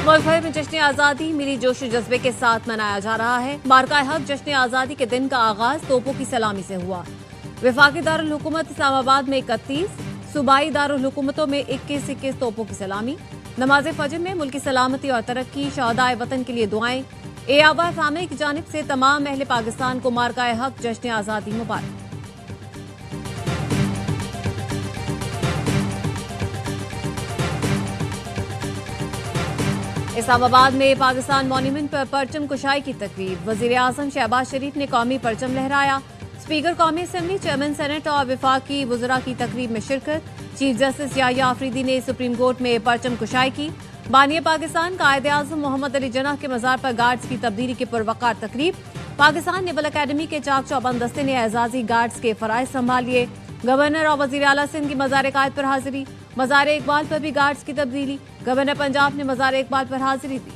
मुल्क भर में जश्न आज़ादी मिली जोश जज्बे के साथ मनाया जा रहा है। मार्का हक जश्न आज़ादी के दिन का आगाज तोपों की सलामी से हुआ। वफाकी दारुल हुकूमत इस्लामाबाद में 31, सूबाई दारुल हुकूमतों में 21 तोपों की सलामी। नमाज फजर में मुल्क की सलामती और तरक्की, शहदाए वतन के लिए दुआएं। एआवा फैमिली की जानिब से तमाम अहले पाकिस्तान को मार्का हक जश्न आज़ादी मुबारक। इस्लामाबाद में पाकिस्तान मॉन्यूमेंट पर परचम कुशाई की तकरीब। वजीर आजम शहबाज शरीफ ने कौमी परचम लहराया। स्पीकर कौमी असम्बली, चेयरमैन सेनेट और विफाकी वज़रा की तकरीब में शिरकत। चीफ जस्टिस याहिया आफरीदी ने सुप्रीम कोर्ट में परचम कुशाई की। बानिया पाकिस्तान कायदे आजम मोहम्मद अली जिन्नाह के मज़ार पर गार्ड्स की तब्दीली की पुरवकार तकरीब। पाकिस्तान नेवल अकेडमी के चाक चौबंद दस्ते ने एजाजी गार्ड्स के फराइज संभाल लिए। गवर्नर और वजीर आला सिंध की मज़ार कायद पर हाजिरी। मज़ार इकबाल पर भी गार्ड्स की तब्दीली। गवर्नर पंजाब ने मज़ार इकबाल पर हाजिरी दी।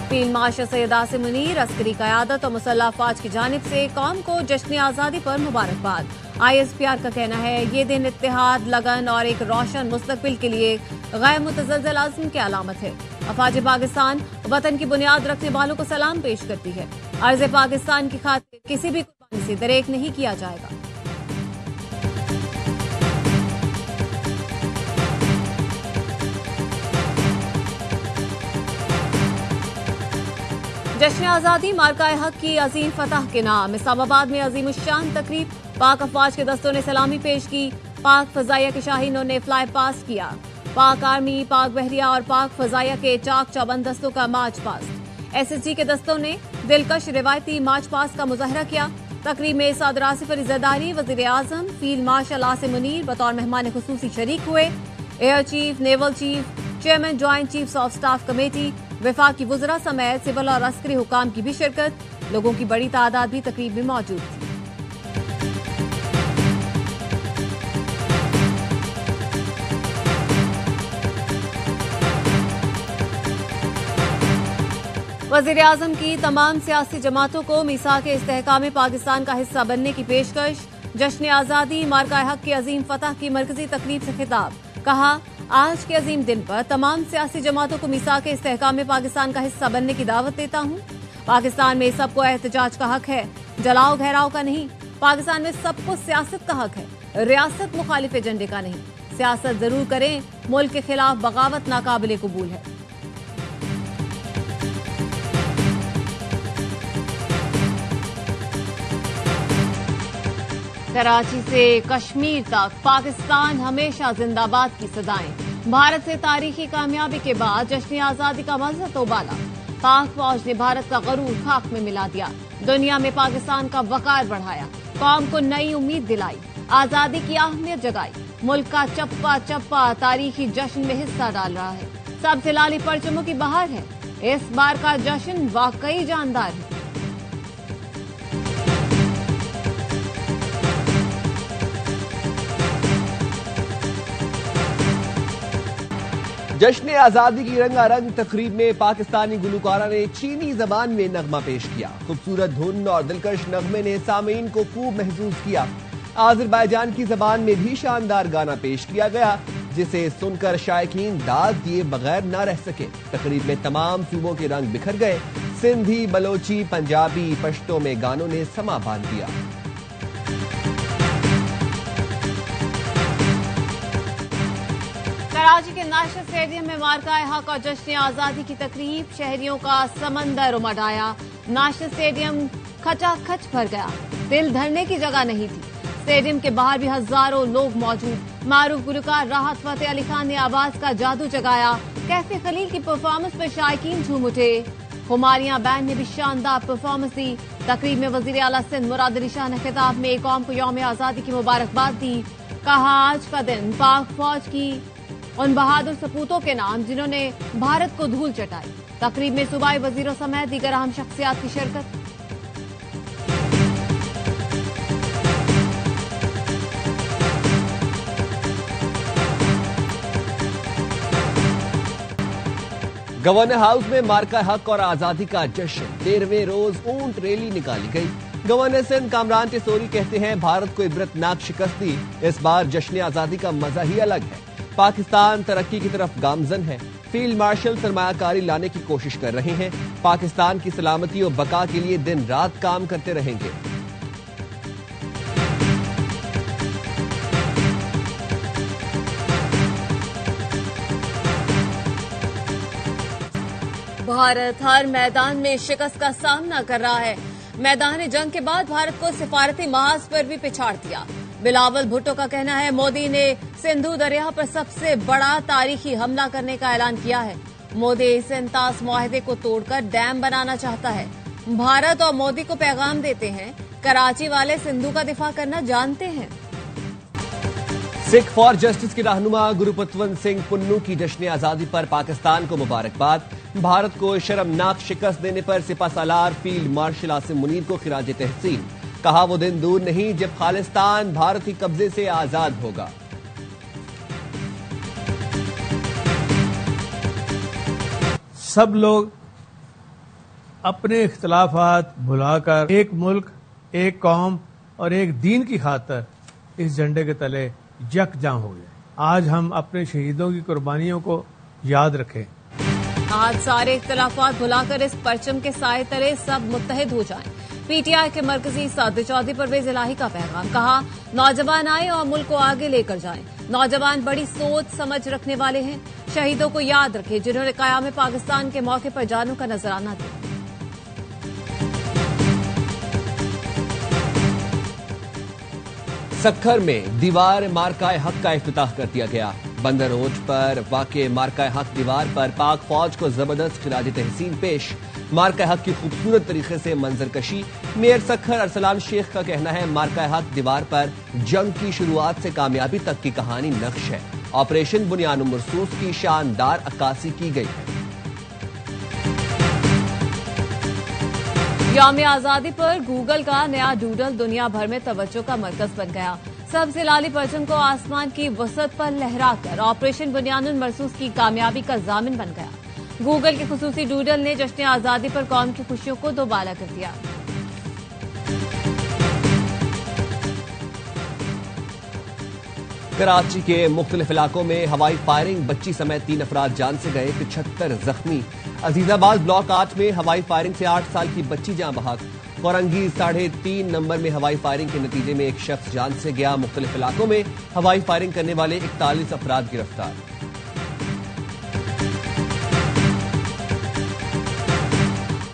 फील्ड मार्शल सैयद आसिम मुनीर, अस्करी क़यादत और मुसल्लह अफवाज की जानिब से कौम को जश्न आज़ादी पर मुबारकबाद। ISPR का कहना है ये दिन इत्तेहाद, लगन और एक रोशन मुस्तकबिल के लिए गैर मुतज़लज़ल अज़्म की अलामत है। अफवाज पाकिस्तान वतन की बुनियाद रखने वालों को सलाम पेश करती है। अर्ज़ पाकिस्तान की खातिर किसी भी कुर्बानी से दरेक नहीं किया जाएगा। जश्न आज़ादी मार्का हक की अजीम फतह के नाम। इस्लामाबाद में अजीम शान तकरीब। पाक अफवाज के दस्तों ने सलामी पेश की। पाक फजाइया के शाहीनों ने फ्लाई पास किया। पाक आर्मी, पाक बहरिया और पाक फजाइया के चाक चौबंद दस्तों का मार्च पास्ट। SSG के दस्तों ने दिलकश रिवायती मार्च पास्ट का मुजाहरा किया। तकरीब में सदर आसिफ अली ज़रदारी, वज़ीर आज़म, फील्ड मार्शल आसिम मुनीर बतौर मेहमान खुसूसी शरीक हुए। Air chief, naval chief, chairman joint chiefs of staff committee, वफाकी वज़रा समेत सिविल और अस्करी हुकाम की भी शिरकत। लोगों की बड़ी तादाद भी तकरीब में मौजूद थी। वज़ीर आज़म की तमाम सियासी जमातों को मीसाक इस्तेहकाम पाकिस्तान का हिस्सा बनने की पेशकश। जश्न आज़ादी मार्का हक की अजीम फतह की मरकजी तकरीब से खिताब। कहा, आज के अजीम दिन पर तमाम सियासी जमातों को मीसाक इस्तेहकाम पाकिस्तान का हिस्सा बनने की दावत देता हूँ। पाकिस्तान में सबको एहतजाज का हक है, जलाओ घेराव का नहीं। पाकिस्तान में सबको सियासत का हक है, रियासत मुखालिफ एजेंडे का नहीं। सियासत जरूर करें, मुल्क के खिलाफ बगावत नाकाबिले कबूल है। कराची से कश्मीर तक पाकिस्तान हमेशा जिंदाबाद की सदाएं। भारत से तारीखी कामयाबी के बाद जश्न आज़ादी का मज़ा तो उबाला। पाक फौज ने भारत का गरूर खाक में मिला दिया। दुनिया में पाकिस्तान का वकार बढ़ाया। कौम को नई उम्मीद दिलाई। आज़ादी की अहमियत जगाई। मुल्क का चप्पा चप्पा तारीखी जश्न में हिस्सा डाल रहा है। सब हिलाली परचमों की बहार है। इस बार का जश्न वाकई जानदार है। जश्न आज़ादी की रंगारंग तकरीब में पाकिस्तानी गुलकारा ने चीनी जबान में नगमा पेश किया। खूबसूरत धुन और दिलकश नगमे ने सामीन को खूब महसूस किया। आज़रबाईजान की जबान में भी शानदार गाना पेश किया गया, जिसे सुनकर शायकीन दाद दिए बगैर न रह सके। तकरीब में तमाम सूबों के रंग बिखर गए। सिंधी, बलोची, पंजाबी, पश्तो में गानों ने समा बांध दिया। कराची के नेशनल स्टेडियम में मार्का हक और जश्न आज़ादी की तकरीब। शहरियों का समंदर उमड़ आया। नेशनल स्टेडियम खचाखच भर गया। दिल धरने की जगह नहीं थी। स्टेडियम के बाहर भी हजारों लोग मौजूद। मारूफ गुलकार राहत फतेह अली खान ने आवाज का जादू जगाया। कैफे खलील की परफॉर्मेंस पर शायकीन झूम उठे। खुमारियां बैंड ने भी शानदार परफॉर्मेंस दी। तकरीब में वजीर आला सिंध मुराद अली शाह ने खिताब में कौम को यौम आज़ादी की मुबारकबाद दी। कहा, आज का दिन पाक फौज की उन बहादुर सपूतों के नाम जिन्होंने भारत को धूल चटाई। तकरीब में सूबाई वजीरों समेत दीगर अहम शख्सियात की शिरकत। गवर्नर हाउस में मार्का हक और आजादी का जश्न, 13वें रोज ऊंट रैली निकाली गई। गवर्नर सिंध कामरान टेसोरी कहते हैं भारत को इबरतनाक शिकस्त दी, इस बार जश्न आजादी का मजा ही अलग है। पाकिस्तान तरक्की की तरफ गामजन है, फील्ड मार्शल सरमायाकारी लाने की कोशिश कर रहे हैं, पाकिस्तान की सलामती और बका के लिए दिन रात काम करते रहेंगे। भारत हर मैदान में शिकस्त का सामना कर रहा है। मैदान जंग के बाद भारत को सिफारती महाज पर भी पिछाड़ दिया। बिलावल भुट्टो का कहना है मोदी ने सिंधु दरिया पर सबसे बड़ा तारीखी हमला करने का ऐलान किया है। मोदी सेंतास मुआहदे को तोड़कर डैम बनाना चाहता है। भारत और मोदी को पैगाम देते हैं, कराची वाले सिंधु का दिफा करना जानते हैं। सिख फॉर जस्टिस के रहनुमा गुरुपतवंत सिंह पुन्नू की जश्न आजादी पर पाकिस्तान को मुबारकबाद। भारत को शर्मनाक शिकस्त देने पर सिपहसालार फील्ड मार्शल आसिम मुनीर को खिराज तहसीन। कहा वो दिन दूर नहीं जब खालिस्तान भारत के कब्जे से आजाद होगा। सब लोग अपने इख्तलाफात भुलाकर एक मुल्क, एक कौम और एक दीन की खातिर इस झंडे के तले यकजां हो गए। आज हम अपने शहीदों की कुर्बानियों को याद रखें। आज सारे इख्तलाफात भुलाकर इस परचम के साए तले सब मुत्तहिद हो जाएं। पीटीआई के मरकजी सदर चौधरी परवेज इलाही का पैगाम, कहा नौजवान आए और मुल्क को आगे लेकर जाएं। नौजवान बड़ी सोच समझ रखने वाले हैं। शहीदों को याद रखें जिन्होंने क़याम पाकिस्तान के मौके पर जानों का नजराना दिया। सक्खर में दीवार मार्काए हक का इफ्तिताह कर दिया गया। बंदर रोड पर वाक़े मार्काए हक दीवार पर पाक फौज को जबरदस्त खिराज तहसीन पेश। मार्काए हक की खूबसूरत तरीके से मंजरकशी। मेयर सक्खर अरसलान शेख का कहना है मार्काए हक दीवार पर जंग की शुरुआत से कामयाबी तक की कहानी नक्श है। ऑपरेशन बुनियानुल मरसूस की शानदार अक्कासी की गई है। यौम आजादी पर गूगल का नया डूडल दुनिया भर में तवज्जो का मरकज बन गया। सबसे लाली परचम को आसमान की वसत पर लहराकर ऑपरेशन बुनियानुल मरसूस की कामयाबी का जामिन बन गया। गूगल के खुसूसी डूडल ने जश्न आजादी पर कौम की खुशियों को दोबारा कर दिया। कराची के मुख्तलिफ इलाकों में हवाई फायरिंग, बच्ची समेत 3 अफराद जान से गए, 75 जख्मी। अजीजाबाद ब्लॉक 8 में हवाई फायरिंग से 8 साल की बच्ची जान बहक। औरंगी 3.5 नंबर में हवाई फायरिंग के नतीजे में एक शख्स जान से गया। मुख्तलिफ इलाकों में हवाई फायरिंग करने वाले 41 अफराद गिरफ्तार।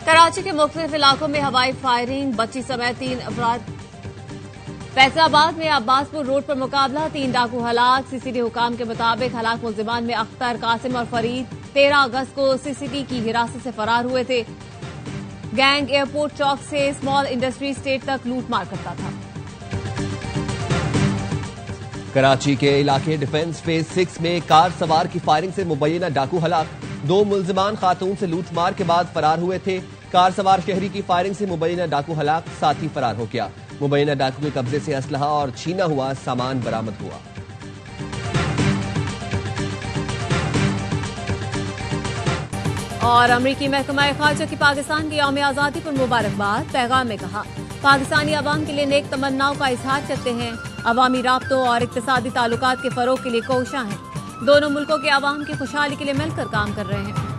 कराची के मुख्तलिफ इलाकों में हवाई फायरिंग, बच्ची समेत 3 अफराद। फैसलाबाद में अब्बासपुर रोड पर मुकाबला, 3 डाकू हलाक। सीसीडी हुकाम के मुताबिक हलाक मुल्जिमान में अख्तर, कासिम और फरीद 13 अगस्त को सीसीडी की हिरासत से फरार हुए थे। गैंग एयरपोर्ट चौक से स्मॉल इंडस्ट्री स्टेट तक लूटमार करता था। कराची के इलाके डिफेंस फेज 6 में कार सवार की फायरिंग से मुबैना डाकू हलाक। 2 मुल्जिमान खातून से लूटमार के बाद फरार हुए थे। कार सवार शहरी की फायरिंग से मुबैना डाकू हलाक, साथी फरार हो गया। मुबैना डाकू के कब्जे से असलहा और छीना हुआ सामान बरामद हुआ। और अमरीकी महकमा खारजा की पाकिस्तान की यौम आजादी पर मुबारकबाद। पैगाम में कहा पाकिस्तानी अवाम के लिए नेक तमन्नाओं का इजहार करते हैं। अवामी राब्तों और इक्तिसादी ताल्लुकात के फरोग के लिए कोशिश हैं। दोनों मुल्कों के अवाम की खुशहाली के लिए मिलकर काम कर रहे हैं।